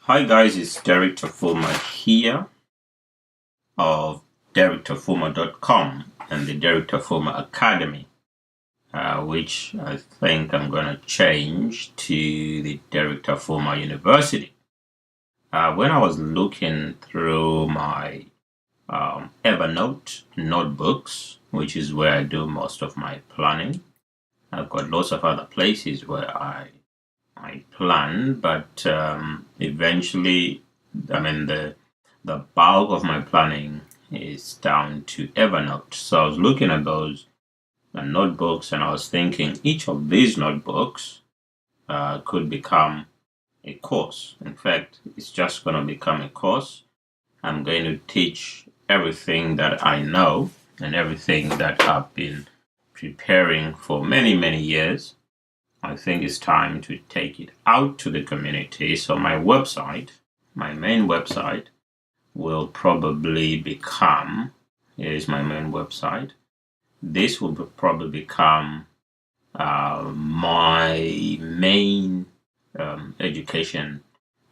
Hi guys, it's Derek Tafuma here of DerekTafuma.com and the Derek Tafuma Academy, which I think I'm going to change to the Derek Tafuma University. When I was looking through my Evernote notebooks, which is where I do most of my planning, I've got lots of other places where I plan, but eventually, the bulk of my planning is down to Evernote. So I was looking at those notebooks, and I was thinking each of these notebooks could become a course. In fact, it's just going to become a course. I'm going to teach everything that I know and everything that I've been preparing for many, many years. I think it's time to take it out to the community. So my website, my main website, will probably become, here is my main website. This will probably become my main education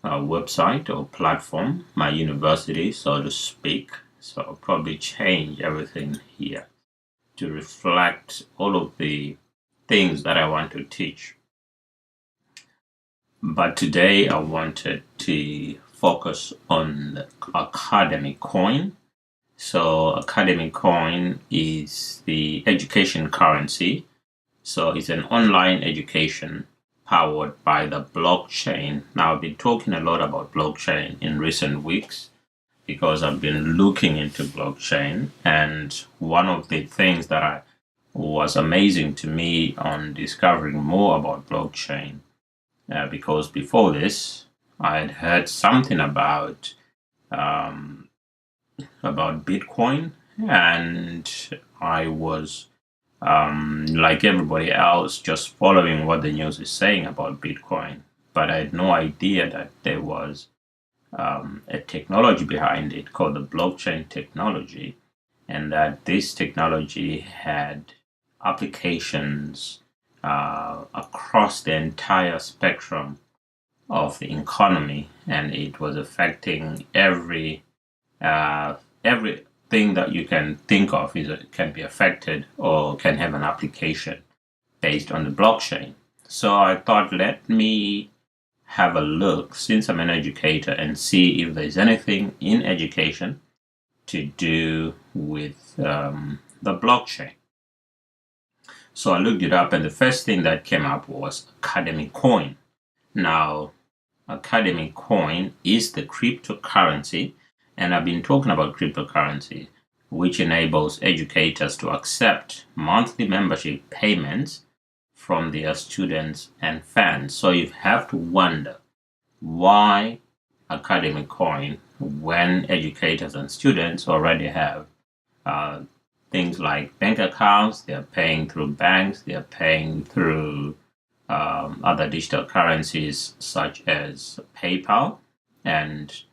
website or platform, my university, so to speak. So I'll probably change everything here to reflect all of the things that I want to teach. But today I wanted to focus on AcademyCoin. So AcademyCoin is the education currency. So it's an online education powered by the blockchain. Now I've been talking a lot about blockchain in recent weeks because I've been looking into blockchain, and one of the things that was amazing to me on discovering more about blockchain, because before this I had heard something about Bitcoin, and I was like everybody else, just following what the news is saying about Bitcoin, but I had no idea that there was a technology behind it called the blockchain technology, and that this technology had applications across the entire spectrum of the economy, and it was affecting everything that you can think of can be affected or can have an application based on the blockchain. So I thought, let me have a look, since I'm an educator, and see if there's anything in education to do with the blockchain. So I looked it up, and the first thing that came up was AcademyCoin. Now, AcademyCoin is the cryptocurrency, and I've been talking about cryptocurrency, which enables educators to accept monthly membership payments from their students and fans. So you have to wonder, why AcademyCoin when educators and students already have things like bank accounts, they're paying through banks, they're paying through other digital currencies such as PayPal, and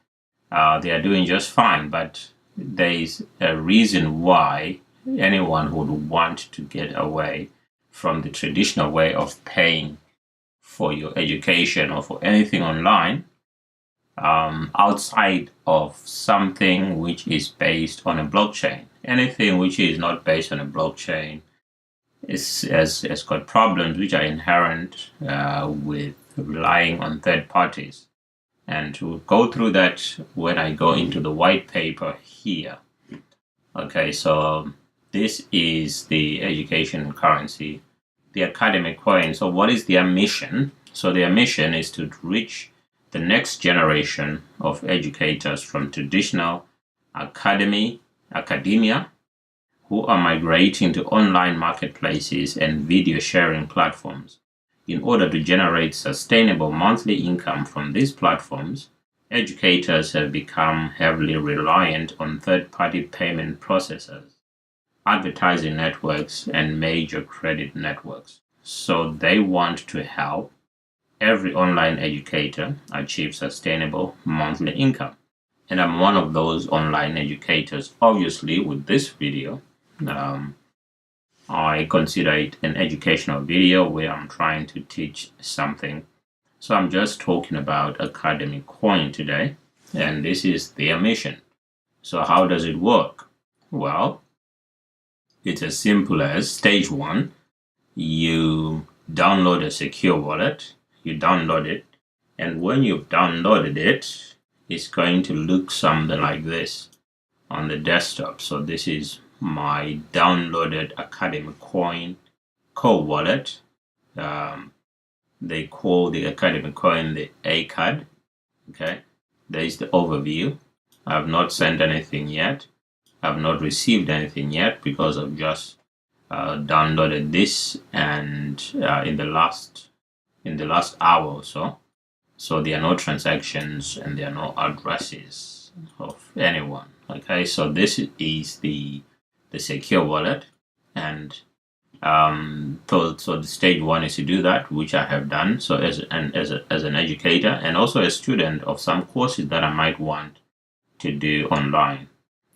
they are doing just fine. But there is a reason why anyone would want to get away from the traditional way of paying for your education or for anything online, outside of something which is based on a blockchain. Anything which is not based on a blockchain has got problems which are inherent with relying on third parties. And we'll go through that when I go into the white paper here. Okay, so this is the education currency, the AcademyCoin. So what is their mission? So their mission is to reach the next generation of educators from traditional academia who are migrating to online marketplaces and video sharing platforms. In order to generate sustainable monthly income from these platforms, educators have become heavily reliant on third-party payment processors, advertising networks, and major credit networks. So they want to help every online educator achieve sustainable monthly income. And I'm one of those online educators. Obviously, with this video, I consider it an educational video where I'm trying to teach something So I'm just talking about AcademyCoin today, and this is their mission. So how does it work? Well, it's as simple as stage one. You download a secure wallet, you download it, and when you've downloaded it, it's going to look something like this on the desktop. So this is my downloaded AcademyCoin core wallet. They call the AcademyCoin the ACAD. Okay, there is the overview. I've not sent anything yet. I've not received anything yet because I've just downloaded this, and in the last hour or so. So there are no transactions and there are no addresses of anyone. Okay, so this is the secure wallet, and so the stage one is to do that, which I have done. So as an educator and also a student of some courses that I might want to do online,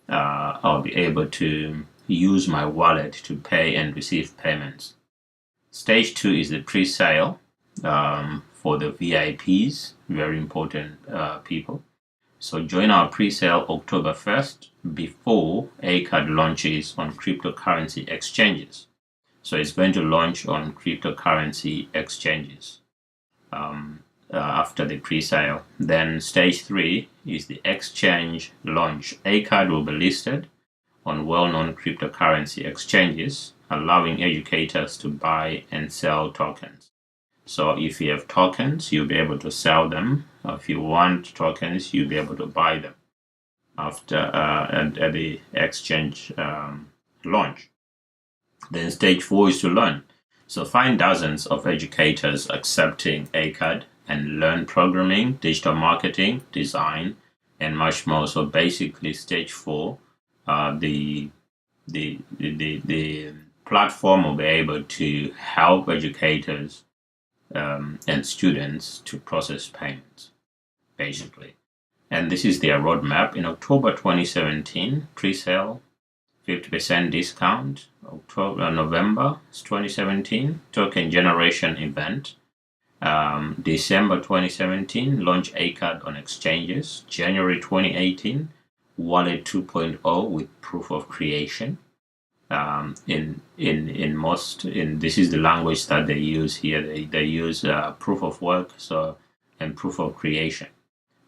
I'll be able to use my wallet to pay and receive payments. Stage two is the pre-sale for the VIPs, very important people. So join our pre-sale October 1st before ACAD launches on cryptocurrency exchanges. So it's going to launch on cryptocurrency exchanges after the pre-sale. Then stage three is the exchange launch. ACAD will be listed on well-known cryptocurrency exchanges, allowing educators to buy and sell tokens. So if you have tokens, you'll be able to sell them. If you want tokens, you'll be able to buy them after at the exchange launch. Then stage four is to learn. So find dozens of educators accepting ACAD and learn programming, digital marketing, design, and much more. So basically, stage four, the platform will be able to help educators and students to process payments, basically. And this is their roadmap. In October 2017, pre-sale, 50% discount. November 2017, token generation event. December 2017, launch ACAD on exchanges. January 2018, wallet 2.0 with proof of creation. This is the language that they use here. They use proof of work, and proof of creation.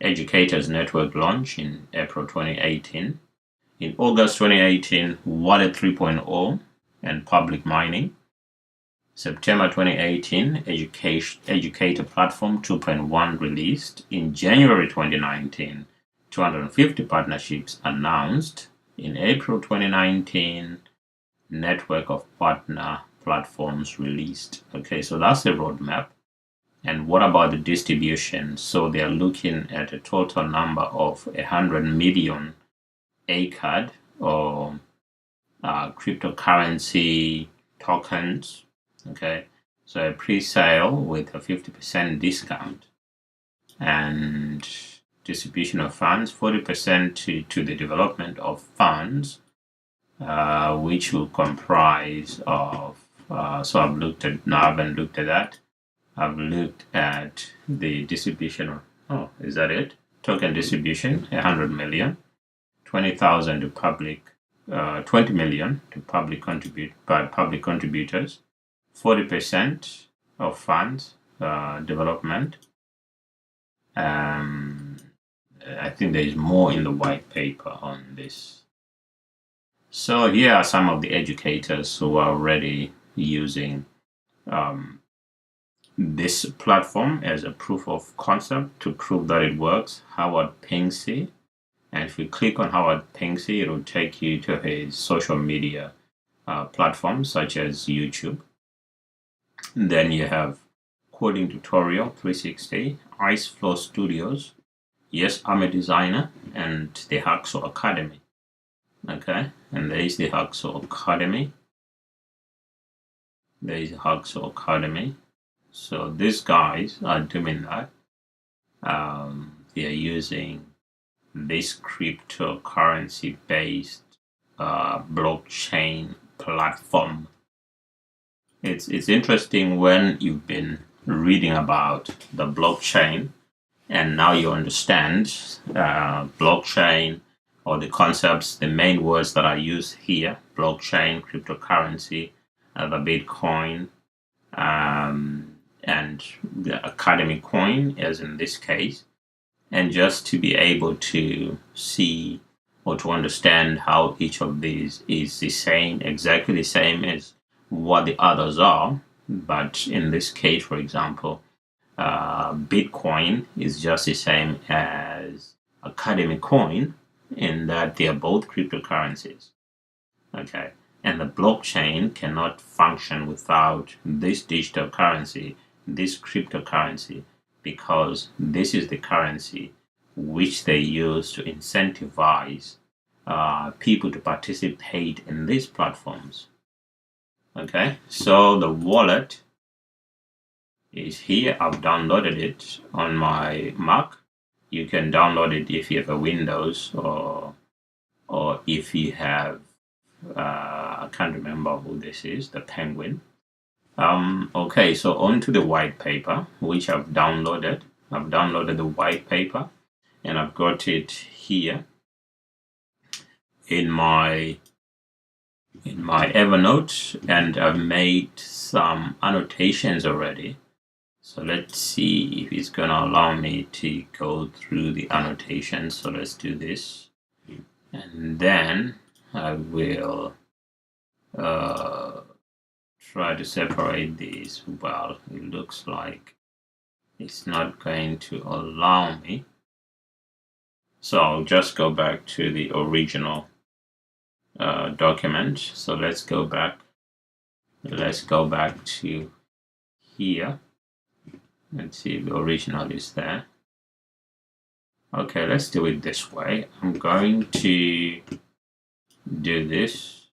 Educators Network launch in April 2018. In August 2018, wallet 3.0 and public mining. September 2018, educator platform 2.1 released. In January 2019, 250 partnerships announced. In April 2019, network of partner platforms released. Okay, so that's the roadmap. And what about the distribution? So they're looking at a total number of 100 million ACAD or cryptocurrency tokens. Okay, so a pre-sale with a 50% discount, and distribution of funds, 40% to the development of funds, which will comprise of, so I've looked at, no, I haven't looked at that. I've looked at the distribution of, is that it? Token distribution, 100 million, 20,000 to public, 20 million to public contributors, 40% of funds, development. I think there is more in the white paper on this. So here are some of the educators who are already using this platform as a proof of concept to prove that it works. Howard Pinksy. And if you click on Howard Pinksy, it will take you to his social media platforms such as YouTube. And then you have Coding Tutorial 360, Ice Flow Studios, Yes, I'm a Designer, and the Hacksaw Academy. Okay, and there is the Hacksaw Academy. There is the Hacksaw Academy. So these guys are doing that. They are using this cryptocurrency-based blockchain platform. It's interesting when you've been reading about the blockchain, and now you understand blockchain, or the concepts, the main words that are used here: blockchain, cryptocurrency, the Bitcoin, and the AcademyCoin, as in this case, and just to be able to see or to understand how each of these is the same, exactly the same as what the others are. But in this case, for example, Bitcoin is just the same as AcademyCoin in that they are both cryptocurrencies. Okay, and the blockchain cannot function without this digital currency, this cryptocurrency, because this is the currency which they use to incentivize people to participate in these platforms. Okay, so the wallet is here. I've downloaded it on my Mac. You can download it if you have a Windows, or if you have I can't remember who this is, the Penguin. Okay, so on to the white paper, which I've downloaded. I've downloaded the white paper, and I've got it here in my Evernote, and I've made some annotations already. So let's see if it's going to allow me to go through the annotations. So let's do this, and then I will try to separate these. Well, it looks like it's not going to allow me. So I'll just go back to the original document. So let's go back. Let's go back to here. Let's see if the original is there. Okay, let's do it this way. I'm going to do this,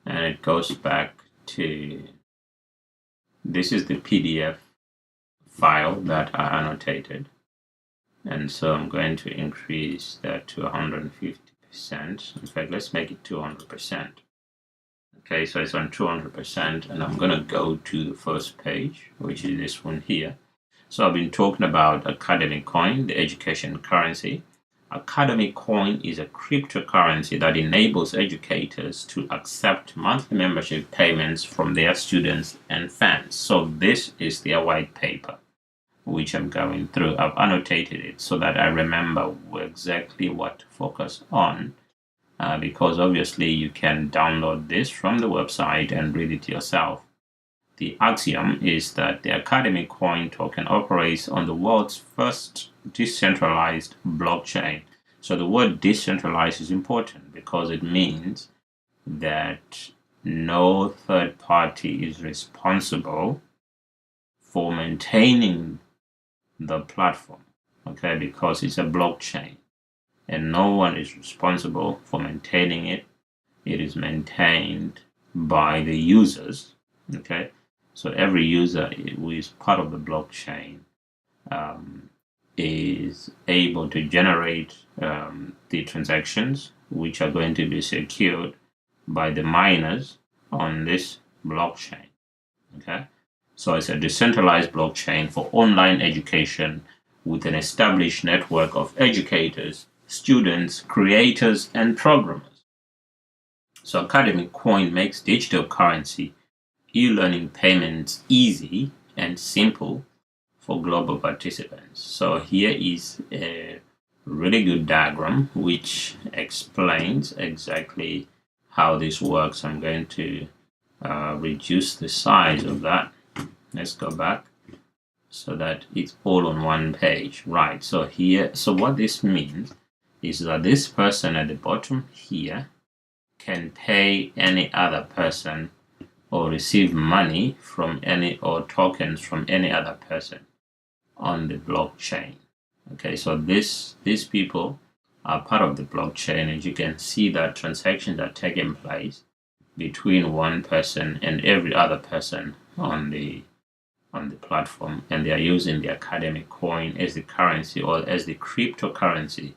and it goes back to, this is the PDF file that I annotated, and so I'm going to increase that to 150%. In fact, let's make it 200%. Okay, so it's on 200%, and I'm going to go to the first page, which is this one here. So I've been talking about AcademyCoin, the education currency. AcademyCoin is a cryptocurrency that enables educators to accept monthly membership payments from their students and fans. So this is their white paper, which I'm going through. I've annotated it so that I remember exactly what to focus on, because obviously you can download this from the website and read it yourself. The axiom is that the AcademyCoin token operates on the world's first decentralized blockchain. So the word decentralized is important because it means that no third party is responsible for maintaining the platform, okay, because it's a blockchain, and no one is responsible for maintaining it. It is maintained by the users, okay. So every user who is part of the blockchain is able to generate the transactions, which are going to be secured by the miners on this blockchain. Okay, so it's a decentralized blockchain for online education with an established network of educators, students, creators, and programmers. So AcademyCoin makes digital currency e-learning payments easy and simple for global participants. So here is a really good diagram which explains exactly how this works. I'm going to reduce the size of that. Let's go back so that it's all on one page. Right, so here, so what this means is that this person at the bottom here can pay any other person or receive money from any, or tokens from any other person on the blockchain. Okay, so these people are part of the blockchain, and you can see that transactions are taking place between one person and every other person on the platform, and they are using the AcademyCoin as the currency, or as the cryptocurrency,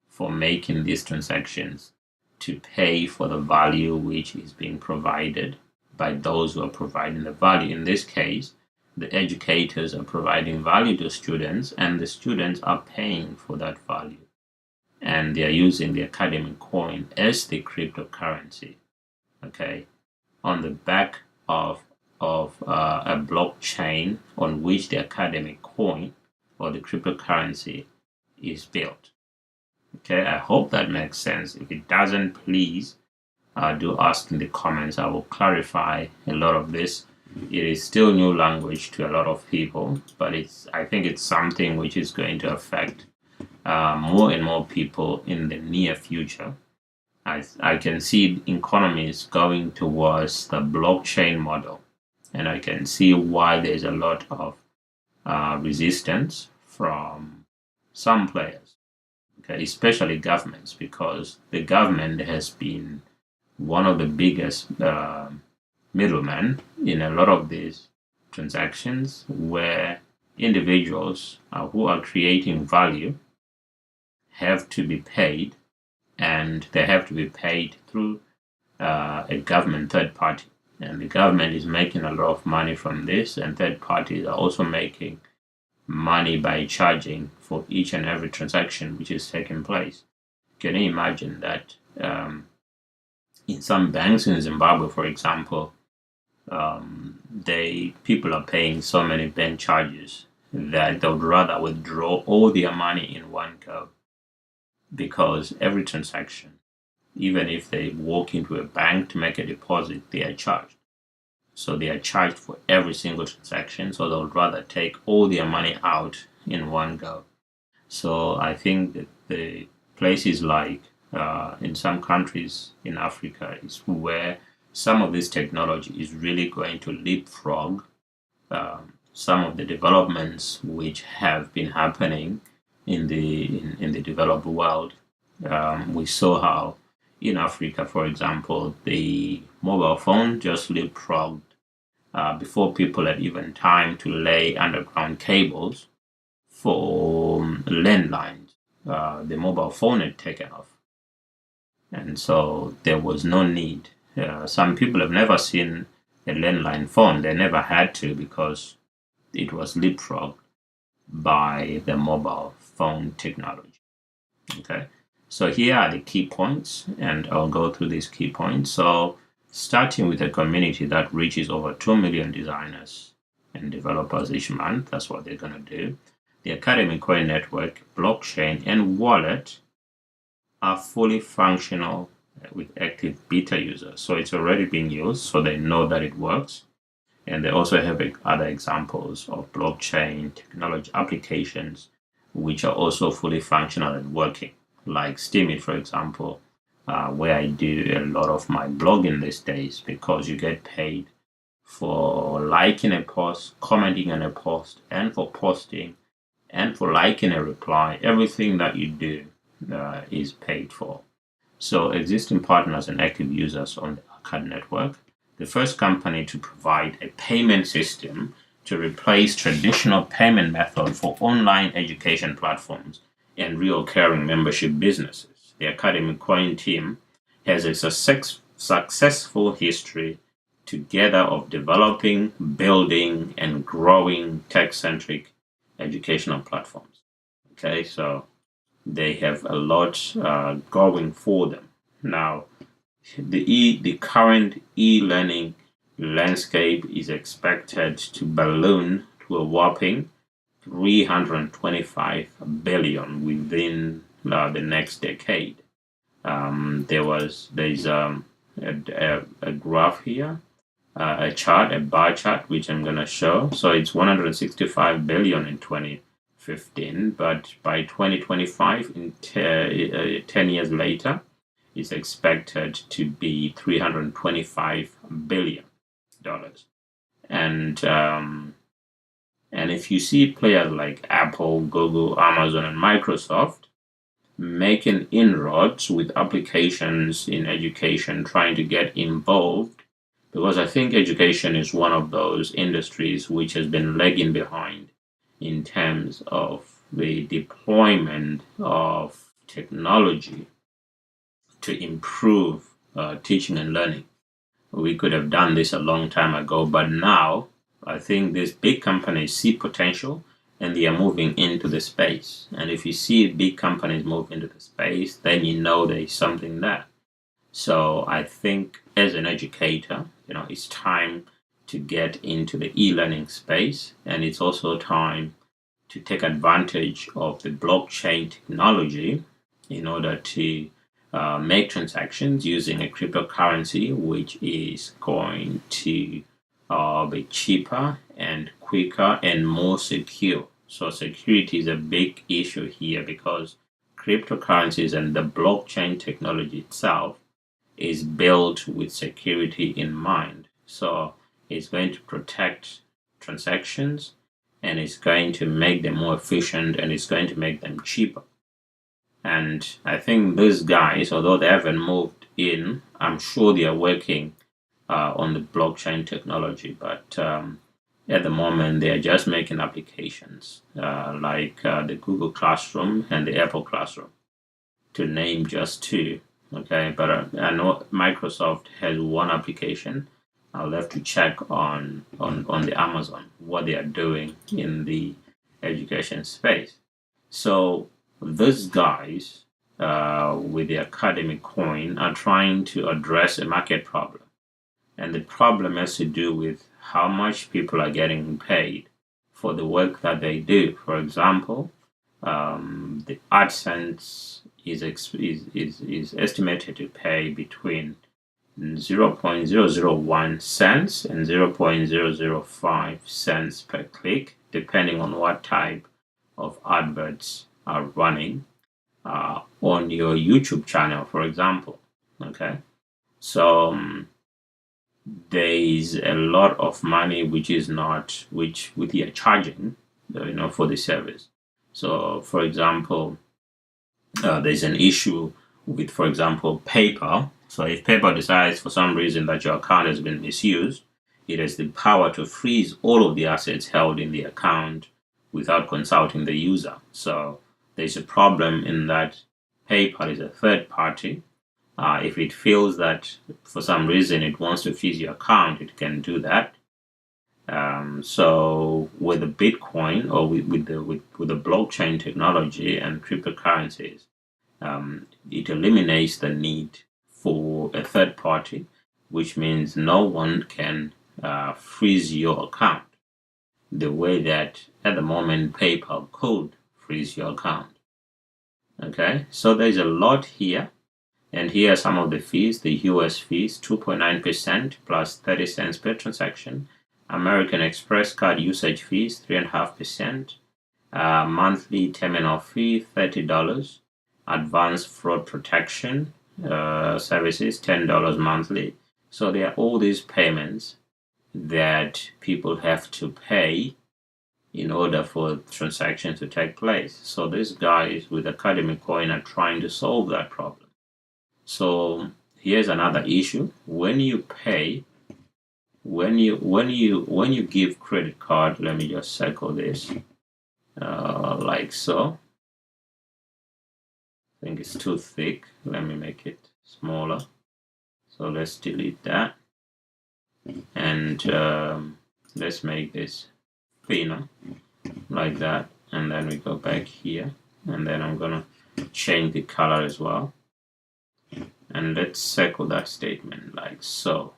for making these transactions to pay for the value which is being provided by those who are providing the value. In this case, the educators are providing value to students, and the students are paying for that value. And they are using the AcademyCoin as the cryptocurrency, okay, on the back of a blockchain on which the AcademyCoin or the cryptocurrency is built. Okay, I hope that makes sense. If it doesn't, please do ask in the comments. I will clarify a lot of this. It is still new language to a lot of people, but I think it's something which is going to affect more and more people in the near future. I can see economies going towards the blockchain model, and I can see why there's a lot of resistance from some players, okay, especially governments, because the government has been one of the biggest middlemen in a lot of these transactions, where individuals who are creating value have to be paid, and they have to be paid through a government third party. And the government is making a lot of money from this, and third parties are also making money by charging for each and every transaction which is taking place. Can you imagine that in some banks in Zimbabwe, for example, people are paying so many bank charges that they would rather withdraw all their money in one go, because every transaction, even if they walk into a bank to make a deposit, they are charged. So they are charged for every single transaction, so they would rather take all their money out in one go. So I think that the places like in some countries in Africa is where some of this technology is really going to leapfrog some of the developments which have been happening in the developed world. We saw how in Africa, for example, the mobile phone just leapfrogged before people had even time to lay underground cables for landlines. The mobile phone had taken off. And so there was no need. Some people have never seen a landline phone. They never had to, because it was leapfrogged by the mobile phone technology. Okay, so here are the key points, and I'll go through these key points. So starting with a community that reaches over 2 million designers and developers each month, that's what they're going to do. The AcademyCoin network, blockchain, and wallet are fully functional with active beta users. So it's already being used, so they know that it works. And they also have other examples of blockchain technology applications which are also fully functional and working, like Steemit, for example, where I do a lot of my blogging these days, because you get paid for liking a post, commenting on a post, and for posting, and for liking a reply. Everything that you do is paid for. So existing partners and active users on the Acad network, the first company to provide a payment system to replace traditional payment method for online education platforms and recurring membership businesses. The AcademyCoin team has a successful history together of developing, building, and growing tech-centric educational platforms. Okay, so they have a lot going for them. Now, the current e-learning landscape is expected to balloon to a whopping 325 billion within the next decade. There's a graph here, a bar chart, which I'm going to show. So it's 165 billion in 2015, but by 2025, in 10 years later, is expected to be $325 billion. And if you see players like Apple, Google, Amazon, and Microsoft making inroads with applications in education, trying to get involved, because I think education is one of those industries which has been lagging behind in terms of the deployment of technology to improve teaching and learning. We could have done this a long time ago, but now I think these big companies see potential and they are moving into the space. And if you see big companies move into the space, then you know there is something there. So I think as an educator, it's time to get into the e-learning space, and it's also time to take advantage of the blockchain technology in order to make transactions using a cryptocurrency, which is going to be cheaper and quicker and more secure. So security is a big issue here because cryptocurrencies and the blockchain technology itself is built with security in mind. So it's going to protect transactions, and it's going to make them more efficient, and it's going to make them cheaper. And I think these guys, although they haven't moved in, I'm sure they are working on the blockchain technology. But at the moment, they are just making applications like the Google Classroom and the Apple Classroom, to name just two. Okay, but I know Microsoft has one application. I'll have to check on the Amazon what they are doing in the education space. So these guys with the AcademyCoin are trying to address a market problem, and the problem has to do with how much people are getting paid for the work that they do. For example, the AdSense is estimated to pay between 0.001 cents and 0.005 cents per click, depending on what type of adverts are running on your YouTube channel, for example. Okay, so there is a lot of money which we are charging, for the service. So, for example, there's an issue with, for example, PayPal. So if PayPal decides for some reason that your account has been misused, it has the power to freeze all of the assets held in the account without consulting the user. So there's a problem in that PayPal is a third party. If it feels that for some reason it wants to freeze your account, it can do that. So with the Bitcoin or with the blockchain technology and cryptocurrencies, it eliminates the need for a third party, which means no one can freeze your account the way that at the moment PayPal could freeze your account. Okay, so there's a lot here. And here are some of the fees. The US fees, 2.9% plus 30 cents per transaction. American Express card usage fees, 3.5%. Monthly terminal fee, $30. Advanced fraud protection services, $10 monthly. So there are all these payments that people have to pay in order for transactions to take place. So these guys with AcademyCoin are trying to solve that problem. So here's another issue. When you pay, when you give credit card, let me just circle this like so. I think it's too thick. Let me make it smaller. So let's delete that, and let's make this thinner like that, and then we go back here, and then I'm gonna change the color as well. And let's circle that statement like so.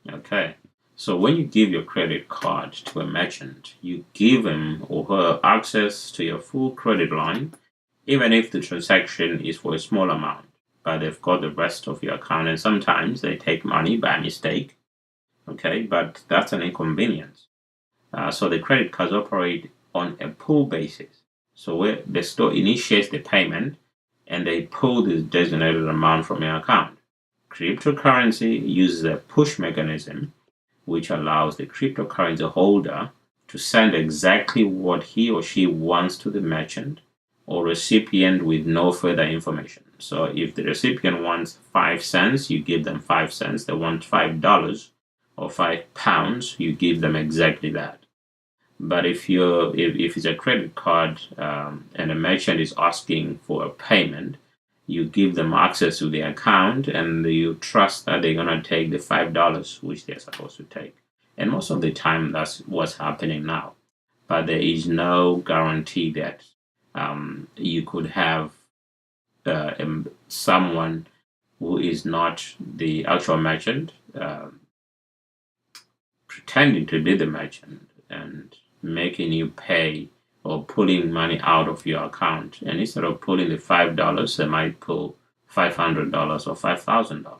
Okay, so when you give your credit card to a merchant, you give him or her access to your full credit line, even if the transaction is for a small amount, but they've got the rest of your account, and sometimes they take money by mistake. Okay, but that's an inconvenience. So the credit cards operate on a pull basis. So where the store initiates the payment, and they pull this designated amount from your account. Cryptocurrency uses a push mechanism, which allows the cryptocurrency holder to send exactly what he or she wants to the merchant or recipient with no further information. So if the recipient wants 5 cents, you give them 5 cents. They want $5 or £5, you give them exactly that. But if it's a credit card and a merchant is asking for a payment, you give them access to the account and you trust that they're going to take the $5 which they're supposed to take. And most of the time, that's what's happening now. But there is no guarantee that you could have someone who is not the actual merchant pretending to be the merchant and making you pay or pulling money out of your account. And instead of pulling the $5, they might pull $500 or $5,000.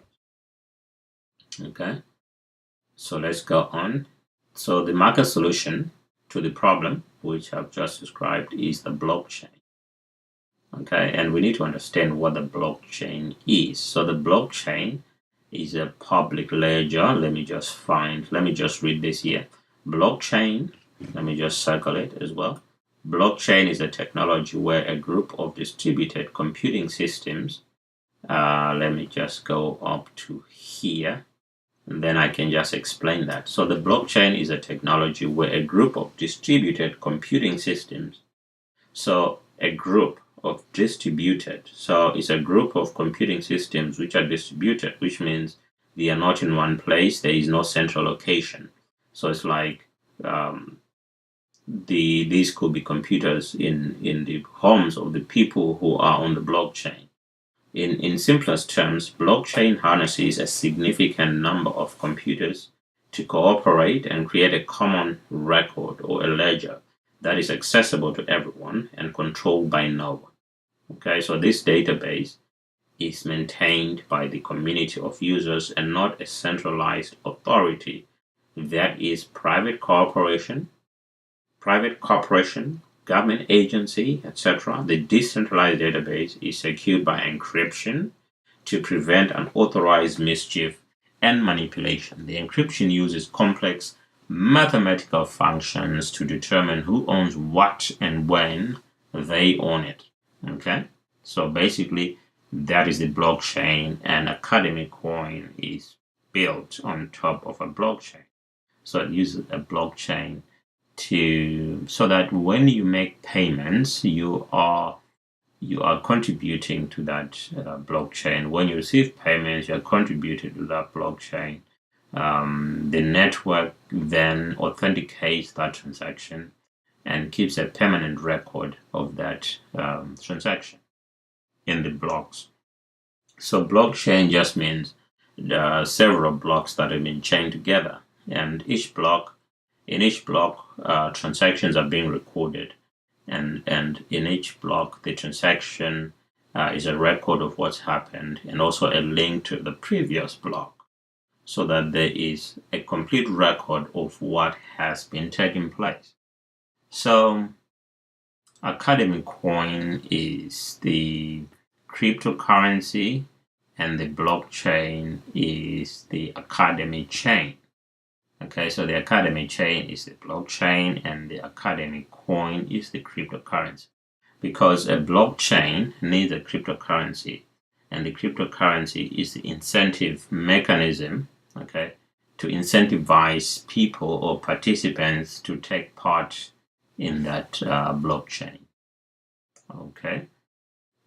Okay, so let's go on. So the market solution to the problem, which I've just described, is the blockchain. Okay, and we need to understand what the blockchain is. So the blockchain is a public ledger. Let me just read this here. Blockchain, let me just circle it as well. Blockchain is a technology where a group of distributed computing systems, let me just go up to here, and then I can just explain that. So the blockchain is a technology where a group of distributed computing systems, so a group of distributed, so it's a group of computing systems which are distributed, which means they are not in one place, there is no central location. So it's like these could be computers in the homes of the people who are on the blockchain. In simplest terms, blockchain harnesses a significant number of computers to cooperate and create a common record or a ledger that is accessible to everyone and controlled by no one. Okay, so this database is maintained by the community of users and not a centralized authority. That is private corporation, government agency, etc. The decentralized database is secured by encryption to prevent unauthorized mischief and manipulation. The encryption uses complex mathematical functions to determine who owns what and when they own it. Okay, so basically that is the blockchain, and AcademyCoin is built on top of a blockchain. So it uses a blockchain so that when you make payments, you are contributing to that blockchain. When you receive payments, you are contributing to that blockchain. The network then authenticates that transaction and keeps a permanent record of that transaction in the blocks. So blockchain just means there are several blocks that have been chained together, and in each block, transactions are being recorded, and in each block, the transaction is a record of what's happened and also a link to the previous block, so that there is a complete record of what has been taking place. So AcademyCoin is the cryptocurrency, and the blockchain is the Academy chain. Okay, so the Academy chain is the blockchain, and the AcademyCoin is the cryptocurrency. Because a blockchain needs a cryptocurrency, and the cryptocurrency is the incentive mechanism, okay, to incentivize people or participants to take part in that blockchain. Okay,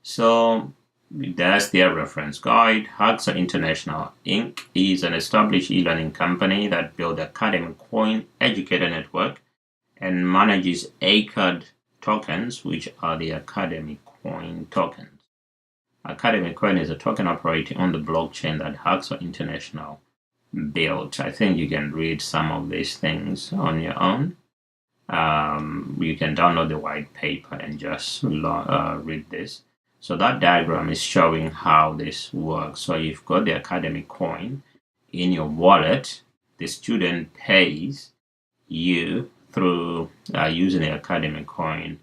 so that's their reference guide. Axiom International Inc. is an established e-learning company that built the AcademyCoin Educator Network and manages ACAD tokens, which are the AcademyCoin tokens. AcademyCoin is a token operating on the blockchain that Axiom International built. I think you can read some of these things on your own. You can download the white paper and just read this. So that diagram is showing how this works. So you've got the AcademyCoin in your wallet. The student pays you through using the AcademyCoin,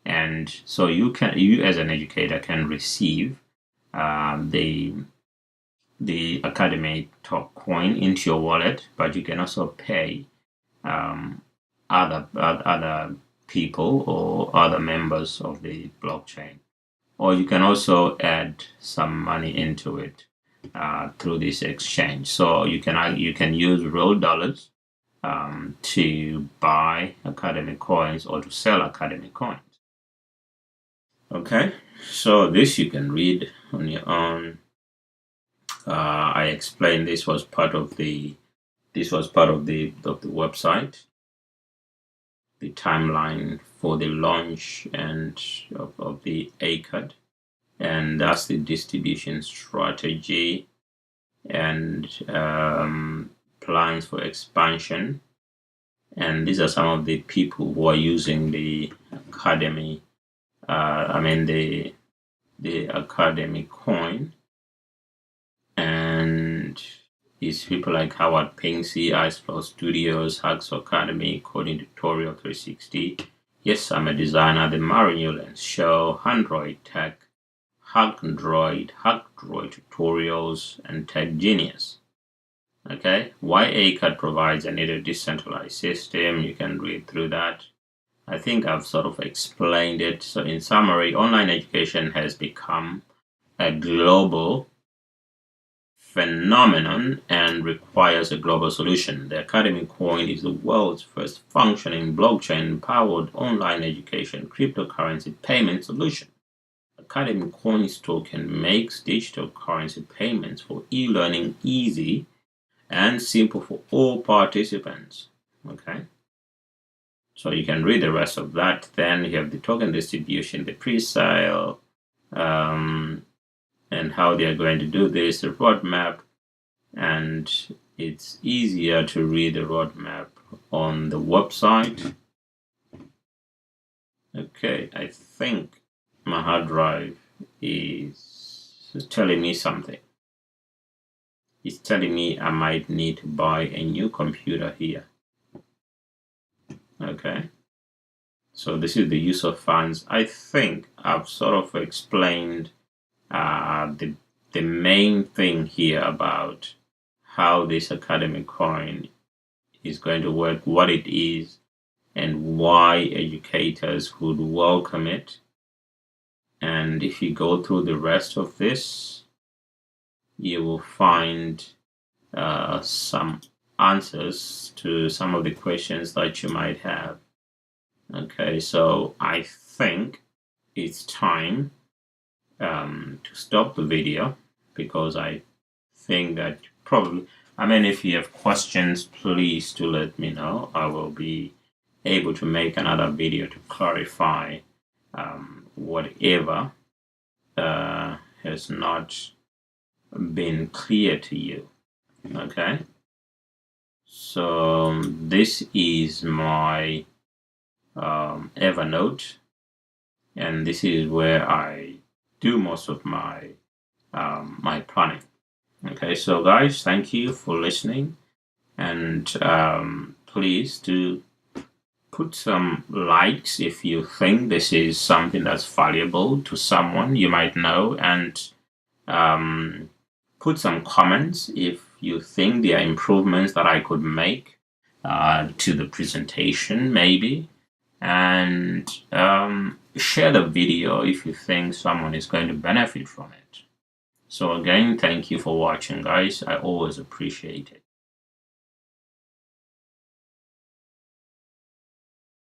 and so you as an educator can receive the Academy Talk coin into your wallet, but you can also pay other people or other members of the blockchain. Or you can also add some money into it through this exchange. So you can use real dollars to buy Academy coins or to sell Academy coins. Okay, so this you can read on your own. I explained this was part of the this was part of the website, the timeline for the launch and of the ACAD, and that's the distribution strategy and plans for expansion. And these are some of the people who are using the Academy, the AcademyCoin, and it's people like Howard Pinsey, iSflow Studios, Hacks Academy, Coding Tutorial 360. Yes, I'm a designer, the Mary Newlands Show, Android Tech, Hack Droid Tutorials, and Tech Genius. Okay, why ACAD provides a needed decentralized system. You can read through that. I think I've sort of explained it. So in summary, online education has become a global phenomenon and requires a global solution. The AcademyCoin is the world's first functioning blockchain-powered online education cryptocurrency payment solution. AcademyCoin's token makes digital currency payments for e-learning easy and simple for all participants. Okay, so you can read the rest of that. Then you have the token distribution, the Presale, and how they are going to do this, the roadmap, and it's easier to read the roadmap on the website. Okay, I think my hard drive is telling me something. It's telling me I might need to buy a new computer here. Okay, so this is the use of funds. I think I've sort of explained the main thing here about how this AcademyCoin is going to work, what it is, and why educators would welcome it. And if you go through the rest of this, you will find some answers to some of the questions that you might have. Okay, so I think it's time to stop the video, because I think that probably, if you have questions, please do let me know. I will be able to make another video to clarify whatever has not been clear to you. Okay, so this is my Evernote, and this is where I do most of my my planning. Okay, so guys, thank you for listening, and please do put some likes if you think this is something that's valuable to someone you might know, and put some comments if you think there are improvements that I could make to the presentation maybe, and share the video if you think someone is going to benefit from it. So again, thank you for watching, guys. I always appreciate it.